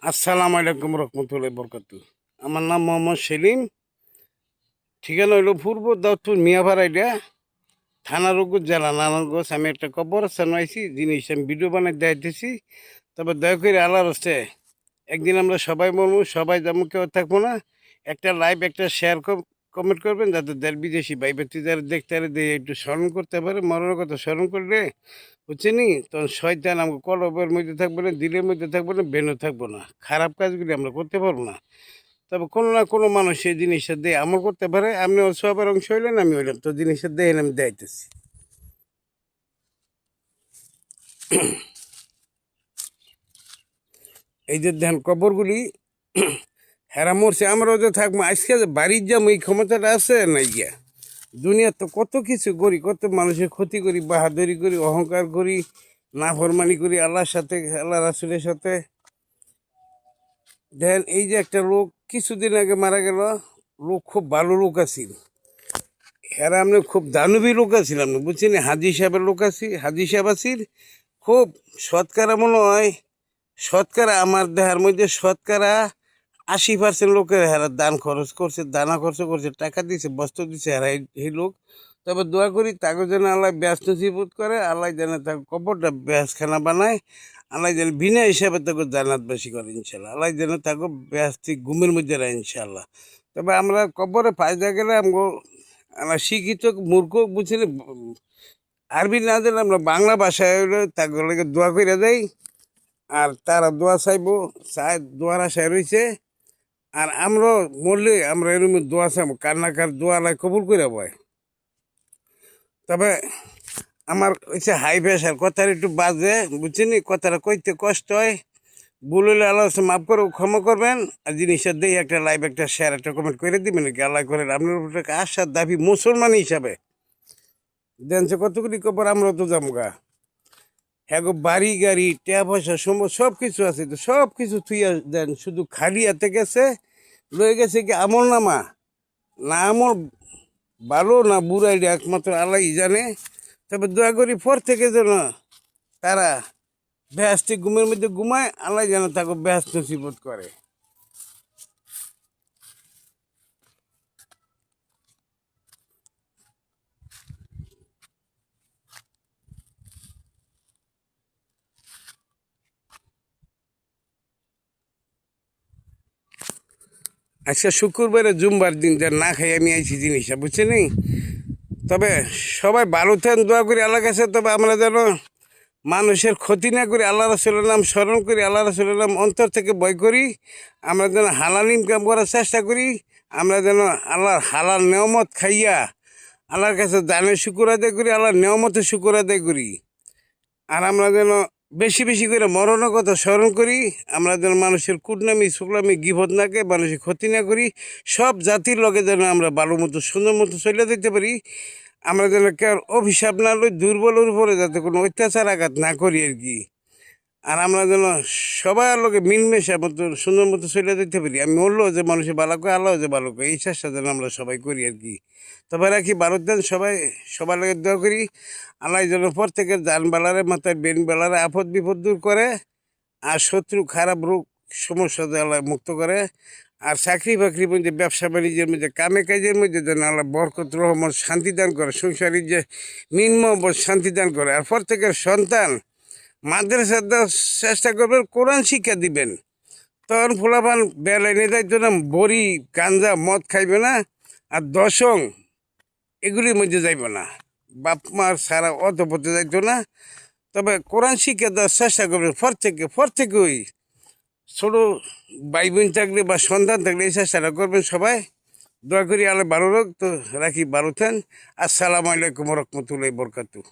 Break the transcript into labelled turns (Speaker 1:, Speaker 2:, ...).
Speaker 1: আসসালামু আলাইকুম রহমতুল্লাহ বরকাতু। আমার নাম মোহাম্মদ সেলিম। ঠিকানা হইল পূর্ব দাউদপুর মিয়াপাড়াইডা, থানা রঘুর, জেলা নারায়ণগঞ্জ। আমি একটা কবরস্থান আইছি, জিনিস আমি ভিডিও বানাই দেখাইতেছি। তবে দয়া করে আল্লাহর হচ্ছে একদিন আমরা সবাই বলবো, সবাই যেমন কেউ থাকবো না। একটা লাইভ, একটা শেয়ার, কমেন্ট করবেন, যাতে দেশ বিদেশি ভাই ব্যক্তি যারা দেখতে পারে, দিয়ে একটু স্মরণ করতে পারে। মরণের কথা স্মরণ করলে বুঝছেনি, তখন শয়তান আমাকে কলবের মধ্যে থাকবে না, দিলের মধ্যে থাকবে না, বেনও থাকবো না। খারাপ কাজগুলি আমরা করতে পারবো না। তবে কোনো না কোনো মানুষ সেই জিনিসটা দিয়ে আমল করতে পারে। আপনি সবার অংশ হইলেন, আমি হইলাম, তো জিনিসটা দিয়ে আমি দেখাইতেছি। এই যে ধ্যান কবরগুলি হেরা মরছে, আমরাও যে থাকবো। আজকে যে বাড়ির যাবো এই ক্ষমতাটা আছে না গিয়া। দুনিয়ার তো কত কিছু করি, কত মানুষের ক্ষতি করি, বাহাদুরি করি, অহংকার করি, নাফরমানি করি আল্লাহর সাথে, আল্লাহ রাসুলের সাথে। দেন এই যে একটা লোক কিছুদিন আগে মারা গেল, লোক খুব ভালো লোক আছিল। হেরা আপনি খুব দানবী লোক আছিল, আপনি বুঝছেন। হাজি সাহেবের লোক আছি, হাজি সাহেব আছিল খুব শতকরা, মনে হয় শতকরা আমার দেহার মধ্যে শতকরা 80% লোকের হেরা দান খরচ করছে, দানা খরচ করছে, টাকা দিছে, বস্ত্র দিছে হেরা এই লোক। তবে দোয়া করি তাকে যেন আল্লাহ ব্যস্ত নসিবত করে, আল্লাহ যেন তাকে কবরটা ব্যস্তখানা বানায়, আল্লাহ যেন বিনা হিসাবে তাকে জান্নাতবাসী করে ইনশাল্লাহ, আল্লাহ যেন তাকে ব্যস্ত ঘুমের মধ্যে রায় ইনশাল্লাহ। তবে আমরা কবরে ফায়দা গেলে আমরা শিক্ষিত মূর্খ, বুঝলি, আরবি না দিলে আমরা বাংলা ভাষায় হইলে তাকে দোয়া করে দেয়। আর তারা দোয়া চাইবো, দোয়ার আশায় রয়েছে। আর আমরা মরলে আমরা এরকম দোয়া চাইবো, কান্নাকার দোয়া লাই কবুল করে বয়। তবে আমার হচ্ছে হাই প্রেশার, কথার একটু বাজে, বুঝছেন, কথাটা কইতে কষ্ট হয়। ভুল হলে আল্লাহ মাফ করে ক্ষমা করবেন। আর জিনিসটা দিয়ে একটা লাইভ, একটা শেয়ার, একটা কমেন্ট করে দিবেন কি আল্লাহ করে। আপনার উপরে আশার দাবি মুসলমান হিসাবে দেন সে কতগুলি কবর আমরা তো জামগা। হ্যাঁ গো, বাড়ি গাড়ি টাকা পয়সা সব কিছু আছে, তো সব কিছু থুইয়া দেন, শুধু খালি হাতে গেছে, লয়ে গেছে কি আমল নামা। না আমল ভালো না বুড়াই একমাত্র আল্লাহ জানে। তবে দয়া করি পর থেকে যেন তারা বেহেশতি ঘুমের মধ্যে ঘুমায়, আল্লাহ যেন তাকে বেহেশত নসিবত করে। আজকে শুক্রবারে জুমবার দিন, যা না খাই আমি আইছি জিনিসটা, বুঝছেন। তবে সবাই ভালো থাকেন, দোয়া করি আল্লাহ কাছে। তবে আমরা যেন মানুষের ক্ষতি না করি, আল্লাহ রাসূলের নাম স্মরণ করি, আল্লাহ রাসূলের নাম অন্তর থেকে ভয় করি। আমরা যেন হালাল ইনকাম করার চেষ্টা করি। আমরা যেন আল্লাহর হালাল নেয়ামত খাইয়া আল্লাহর কাছে দানের শুকুর আদায় করি, আল্লাহর নেয়ামতের শুকুর আদায় করি। আর আমরা যেন বেশি বেশি করে মরণের কথা স্মরণ করি। আমরা যেন মানুষের কুটনামি শুকলামি গিবত না করে, মানুষের ক্ষতি না করি। সব জাতির লগে যেন আমরা ভালো মতো সুন্দর মতো চলে দিতে পারি। আমরা যেন কেউ অভিশাপ না লই, দুর্বলের উপরে যাতে কোনো অত্যাচার আঘাত না করি আর কি। আর আমরা যেন সবার লোকে মিলমেশা মতো সুন্দর মতো চলে দিতে পারি। আমি বললো যে মানুষের ভালো করে, আল্লাহ যে ভালো করে, এই চেষ্টা যেন আমরা সবাই করি আর কি। তবে রাখি ভারত দেন, সবাই সবার লোকের দোয়া করি। আল্লাহ যেন প্রত্যেকের জান বেলারে, মাথায় বেন বেলারে আপদ বিপদ দূর করে। আর শত্রু খারাপ রোগ সমস্যা আল্লাহ মুক্ত করে। আর চাকরি বাকরির মধ্যে, ব্যবসা বাণিজ্যের মধ্যে, কামে কাজের মধ্যে যেন আল্লাহ বরকত রহমত শান্তি দান করে, সংসারের যে নিম্ন শান্তি দান করে। আর প্রত্যেকের সন্তান মাদ্রাসা দেওয়ার চেষ্টা করবেন, কোরআন শিক্ষা দিবেন। তখন ফোলাফান বেলায় নিয়ে যাইতো না, বড়ি গাঞ্জা মদ খাইবে না, আর দশং এগুলির মধ্যে যাইব না, বাপ মার সারা অত পথে যাইতো না। তবে কোরআন শিক্ষা দেওয়ার চেষ্টা করবেন প্রত্যেকেই। ছোটো ভাই বোন থাকলে বা সন্তান থাকলে এই চেষ্টাটা করবেন সবাই। দোয়া করি আল্লাহ ভালো রাখ। তো রাখি, ভালো থাকেন। আসসালামু আলাইকুম রহমতুল্লাহি বরকাতুহু।